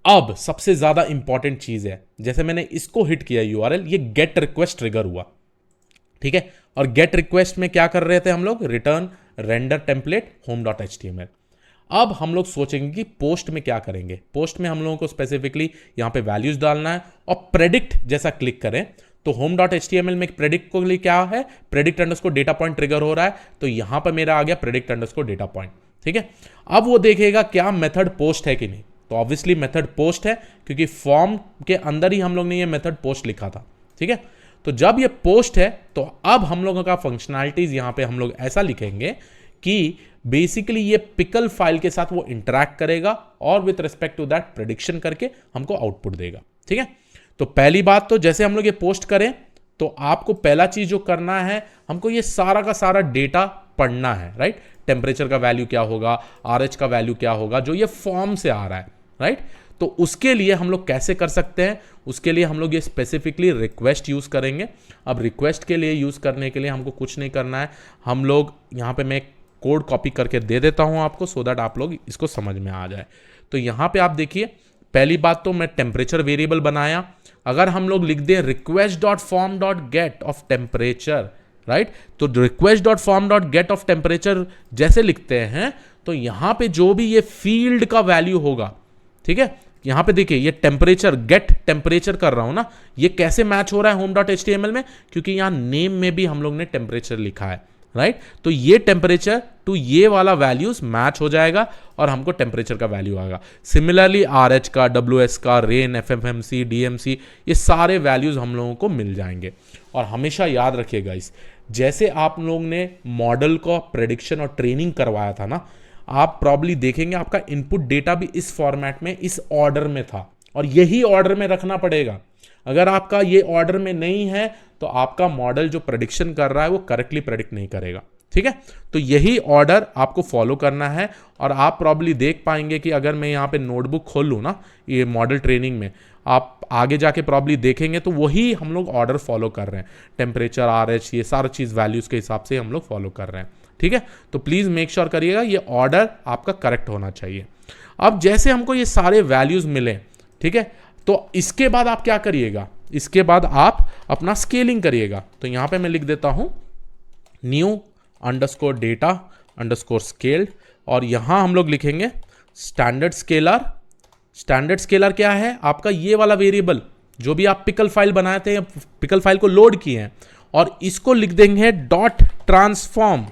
अब सबसे ज्यादा इंपॉर्टेंट चीज है, जैसे मैंने इसको हिट किया यूआरएल, ये गेट रिक्वेस्ट ट्रिगर हुआ, ठीक है। और गेट रिक्वेस्ट में क्या कर रहे थे हम लोग, रिटर्न रेंडर टेम्पलेट home.html। अब हम लोग सोचेंगे कि पोस्ट में क्या करेंगे। पोस्ट में हम लोगों को स्पेसिफिकली यहां पे वैल्यूज डालना है और प्रेडिक्ट जैसा क्लिक करें तो होम डॉट HTML में प्रेडिक्ट को लिए क्या है, predict underscore data point trigger हो रहा है, तो यहां पर मेरा आ गया प्रेडिक्ट अंडरस्कोर डेटा पॉइंट। ठीक है, अब वो देखेगा क्या मेथड पोस्ट है कि नहीं, तो ऑब्वियसली मेथड पोस्ट है क्योंकि फॉर्म के अंदर ही हम लोग ने ये मेथड पोस्ट लिखा था। ठीक है, तो जब ये पोस्ट है तो अब हम लोगों का फंक्शनैलिटीज यहां पे हम लोग ऐसा लिखेंगे कि बेसिकली ये पिकल फाइल के साथ वो इंटरैक्ट करेगा और with respect to that prediction करके हमको आउटपुट देगा। ठीक है, तो पहली बात तो जैसे हम लोग ये पोस्ट करें तो आपको पहला चीज जो करना है, हमको ये सारा का सारा डेटा पढ़ना है, राइट। टेम्परेचर का वैल्यू क्या होगा, RH का वैल्यू क्या होगा, जो ये फॉर्म से आ रहा है, राइट। तो उसके लिए हम लोग कैसे कर सकते हैं, उसके लिए हम लोग ये स्पेसिफिकली रिक्वेस्ट यूज करेंगे। अब रिक्वेस्ट के लिए यूज करने के लिए हमको कुछ नहीं करना है, हम लोग यहाँ पे मैं कोड कॉपी करके दे देता हूं आपको सो दैट आप लोग इसको समझ में आ जाए। तो यहां पे आप देखिए, पहली बात तो मैं टेम्परेचर वेरिएबल बनाया। अगर हम लोग लिख दें request dot form dot get of temperature, right, तो request dot form dot get of temperature जैसे लिखते हैं तो यहां पे जो भी ये फील्ड का वैल्यू होगा, ठीक है, यहां पे देखिए ये टेम्परेचर, गेट टेम्परेचर कर रहा हूं ना, ये कैसे मैच हो रहा है होम डॉट HTML में, क्योंकि यहां नेम में भी हम लोग ने टेम्परेचर लिखा है, राइट। तो ये टेम्परेचर टू ये वाला वैल्यूज मैच हो जाएगा और हमको टेम्परेचर का वैल्यू आएगा। सिमिलरली RH का, WS का, रेन, FFMC, DMC, ये सारे वैल्यूज हम लोगों को मिल जाएंगे। और हमेशा याद रखिएगा इस, जैसे आप लोग ने मॉडल को प्रेडिक्शन और ट्रेनिंग करवाया था ना, आप प्रॉब्ली देखेंगे आपका इनपुट डेटा भी इस फॉर्मेट में, इस ऑर्डर में था और यही ऑर्डर में रखना पड़ेगा। अगर आपका ये ऑर्डर में नहीं है तो आपका मॉडल जो प्रेडिक्शन कर रहा है वो करेक्टली प्रेडिक्ट नहीं करेगा। ठीक है, तो यही ऑर्डर आपको फॉलो करना है। और आप प्रॉब्ली देख पाएंगे कि अगर मैं यहाँ पे नोटबुक खोल लूँ ना, ये मॉडल ट्रेनिंग में आप आगे जाके प्रॉब्ली देखेंगे तो वही हम लोग ऑर्डर फॉलो कर रहे हैं, टेम्परेचर, RH, ये सारा चीज़ वैल्यूज़ के हिसाब से हम लोग फॉलो कर रहे हैं। ठीक है, तो प्लीज़ मेक श्योर करिएगा ये ऑर्डर आपका करेक्ट होना चाहिए। अब जैसे हमको ये सारे वैल्यूज़ मिले, ठीक है, तो इसके बाद आप क्या करिएगा, इसके बाद आप अपना स्केलिंग करिएगा। तो यहां पे मैं लिख देता हूं new underscore data underscore scaled, और यहां हम लोग लिखेंगे स्टैंडर्ड स्केलर। स्टैंडर्ड स्केलर क्या है, आपका ये वाला वेरिएबल जो भी आप पिकल फाइल बनाए थे, पिकल फाइल को लोड किए हैं, और इसको लिख देंगे डॉट ट्रांसफॉर्म,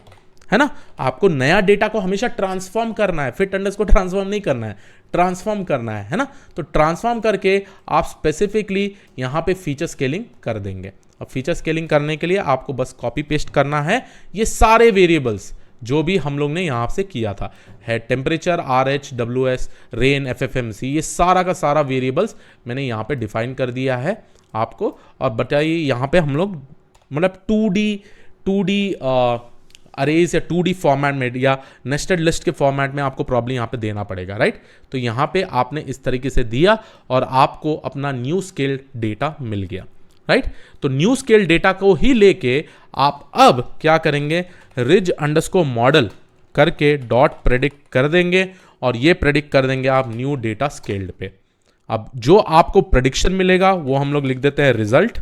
है ना। आपको नया डेटा को हमेशा ट्रांसफॉर्म करना है, फिट अंडरस्कोर ट्रांसफॉर्म नहीं करना है, ट्रांसफॉर्म करना है ना। तो ट्रांसफॉर्म करके आप स्पेसिफिकली यहां पे फीचर स्केलिंग कर देंगे। अब फीचर स्केलिंग करने के लिए आपको बस कॉपी पेस्ट करना है ये सारे वेरिएबल्स जो भी हम लोग ने यहां से किया था, है temperature, RH, WS, rain, FFMC, ये सारा का सारा वेरिएबल्स मैंने यहां पे डिफाइन कर दिया है आपको। और बताइए यहां पे हम लोग मतलब 2D अरेज या 2D फॉर्मेट में या नेस्टेड लिस्ट के फॉर्मेट में आपको प्रॉब्लम यहाँ पे देना पड़ेगा, राइट। तो यहाँ पे आपने इस तरीके से दिया और आपको अपना न्यू स्केल डेटा मिल गया, राइट। तो न्यू स्केल डेटा को ही लेके आप अब क्या करेंगे, रिज अंडरस्कोर मॉडल करके डॉट प्रेडिक्ट कर देंगे और ये प्रेडिक्ट कर देंगे आप न्यू डेटा स्केल्ड पे। अब जो आपको प्रेडिक्शन मिलेगा वो हम लोग लिख देते हैं रिजल्ट।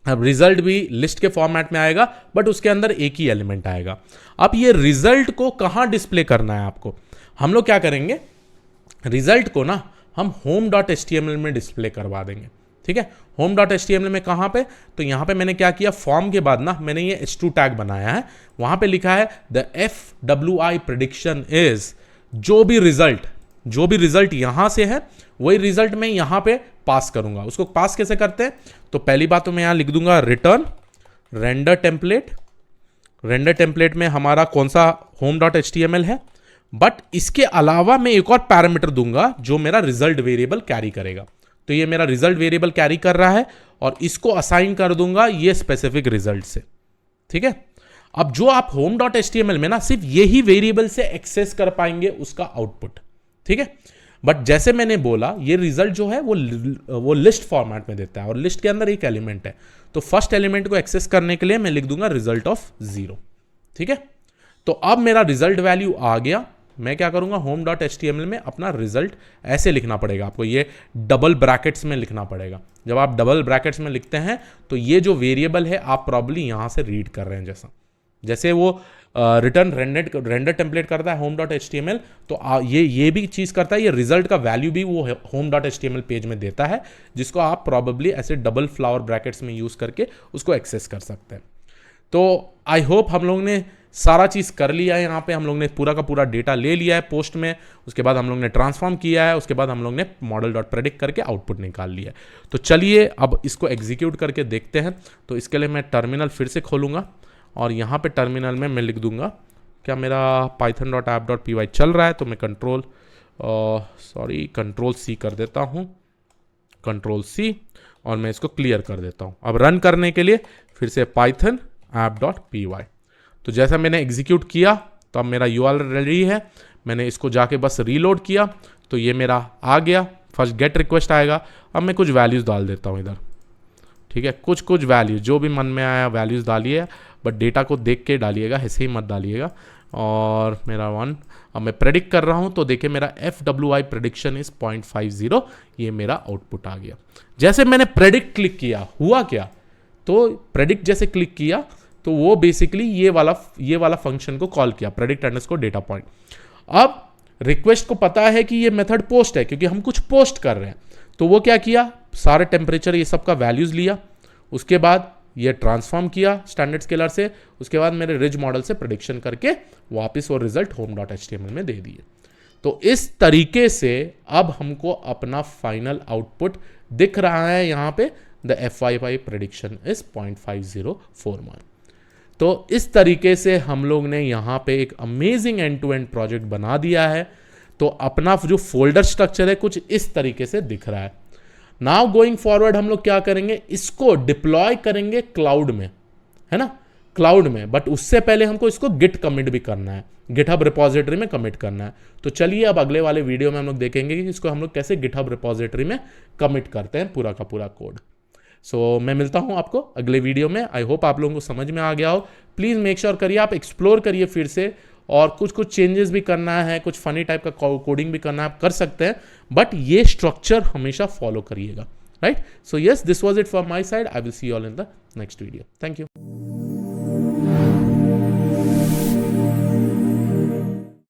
अब रिजल्ट भी लिस्ट के फॉर्मेट में आएगा बट उसके अंदर एक ही एलिमेंट आएगा। अब ये रिजल्ट को कहां डिस्प्ले करना है आपको, हम लोग क्या करेंगे, रिजल्ट को ना हम होम डॉट HTML में डिस्प्ले करवा देंगे। ठीक है, होम डॉट HTML में कहां पे, तो यहां पे मैंने क्या किया, फॉर्म के बाद ना मैंने ये H2 टैग बनाया है, वहां पे लिखा है द FWI प्रेडिक्शन इज, जो भी रिजल्ट यहां से है वही रिजल्ट मैं यहां पे पास करूंगा। उसको पास कैसे करते हैं, तो पहली बात तो मैं यहां लिख दूंगा return render template. Render template में हमारा कौन सा होम डॉट HTML है, बट इसके अलावा मैं एक और पैरामीटर दूंगा जो मेरा रिजल्ट वेरिएबल कैरी करेगा। तो ये मेरा रिजल्ट वेरिएबल कैरी कर रहा है और इसको असाइन कर दूंगा ये स्पेसिफिक रिजल्ट से। ठीक है, अब जो आप होम डॉट HTML में ना सिर्फ यही वेरिएबल से एक्सेस कर पाएंगे उसका आउटपुट। ठीक है, बट जैसे मैंने बोला ये रिजल्ट जो है वो लिस्ट फॉर्मेट में देता है और लिस्ट के अंदर एक एलिमेंट है, तो फर्स्ट एलिमेंट को एक्सेस करने के लिए मैं लिख दूंगा रिजल्ट ऑफ 0। ठीक है, तो अब मेरा रिजल्ट वैल्यू आ गया, मैं क्या करूंगा, होम डॉट HTML में अपना रिजल्ट ऐसे लिखना पड़ेगा आपको, ये डबल ब्रैकेट्स में लिखना पड़ेगा। जब आप डबल ब्रैकेट्स में लिखते हैं तो ये जो वेरिएबल है आप प्रॉब्ली यहां से रीड कर रहे हैं, जैसे वो रिटर्न रेंडर टेम्पलेट करता है home.html, तो ये भी चीज़ करता है, ये रिजल्ट का वैल्यू भी वो home.html पेज में देता है, जिसको आप प्रॉबेबली ऐसे डबल फ्लावर ब्रैकेट्स में यूज़ करके उसको एक्सेस कर सकते हैं। तो आई होप हम लोग ने सारा चीज़ कर लिया है। यहाँ पे हम लोग ने पूरा का पूरा डेटा ले लिया है पोस्ट में, उसके बाद हम लोग ने ट्रांसफॉर्म किया है, उसके बाद हम लोग ने model.predict करके आउटपुट निकाल लिया है। तो चलिए अब इसको एग्जीक्यूट करके देखते हैं। तो इसके लिए मैं टर्मिनल फिर से खोलूँगा और यहाँ पे टर्मिनल में मैं लिख दूंगा, क्या मेरा python.app.py चल रहा है, तो मैं कंट्रोल C कर देता हूँ, कंट्रोल C, और मैं इसको क्लियर कर देता हूँ। अब रन करने के लिए फिर से python app.py। तो जैसा मैंने एग्जीक्यूट किया तो अब मेरा URL रेडी है, मैंने इसको जाके बस रीलोड किया तो ये मेरा आ गया। फर्स्ट गेट रिक्वेस्ट आएगा, अब मैं कुछ वैल्यूज़ डाल देता हूँ इधर, ठीक है, कुछ वैल्यूज जो भी मन में आया वैल्यूज़ डालिए, बट डेटा को देख के डालिएगा, ऐसे ही मत डालिएगा। और मेरा 1, अब मैं प्रेडिक्ट कर रहा हूँ तो देखिए मेरा FWI प्रेडिक्शन इज 0.50, ये मेरा आउटपुट आ गया। जैसे मैंने प्रेडिक्ट क्लिक किया हुआ क्या, तो प्रेडिक्ट जैसे क्लिक किया तो वो बेसिकली ये वाला फंक्शन को कॉल किया, प्रेडिक्ट अंडरस्कोर डेटा पॉइंट। अब रिक्वेस्ट को पता है कि ये मेथड पोस्ट है क्योंकि हम कुछ पोस्ट कर रहे हैं, तो वो क्या किया, सारे टेम्परेचर ये सब का वैल्यूज लिया, उसके बाद ये ट्रांसफॉर्म किया स्टैंडर्ड स्केलर से, उसके बाद मेरे रिज मॉडल से प्रेडिक्शन करके वापस वो रिजल्ट home.html में दे दिए। तो इस तरीके से अब हमको अपना फाइनल आउटपुट दिख रहा है यहाँ पे, द FYI प्रेडिक्शन इज 0.5041। तो इस तरीके से हम लोग ने यहाँ पे एक amazing end to end project बना दिया है। तो अपना जो फोल्डर स्ट्रक्चर है कुछ इस तरीके से दिख रहा है। नाउ गोइंग फॉरवर्ड हम लोग क्या करेंगे, इसको डिप्लॉय करेंगे क्लाउड में, है ना, क्लाउड में, बट उससे पहले हमको इसको गिट कमिट भी करना है, गिटहब रिपोजिटरी में कमिट करना है। तो चलिए अब अगले वाले वीडियो में हम लोग देखेंगे कि इसको हम लोग कैसे गिटहब रिपोजिटरी में कमिट करते हैं पूरा का पूरा कोड। सो मैं मिलता हूं आपको अगले वीडियो में। आई होप आप लोगों को समझ में आ गया हो। प्लीज़ मेक श्योर करिए आप एक्सप्लोर करिए फिर से, और कुछ चेंजेस भी करना है, कुछ फनी टाइप का कोडिंग भी करना है, आप कर सकते हैं, बट ये स्ट्रक्चर हमेशा फॉलो करिएगा, right. So yes, this was it from my side. I will see you all in the next video. Thank you.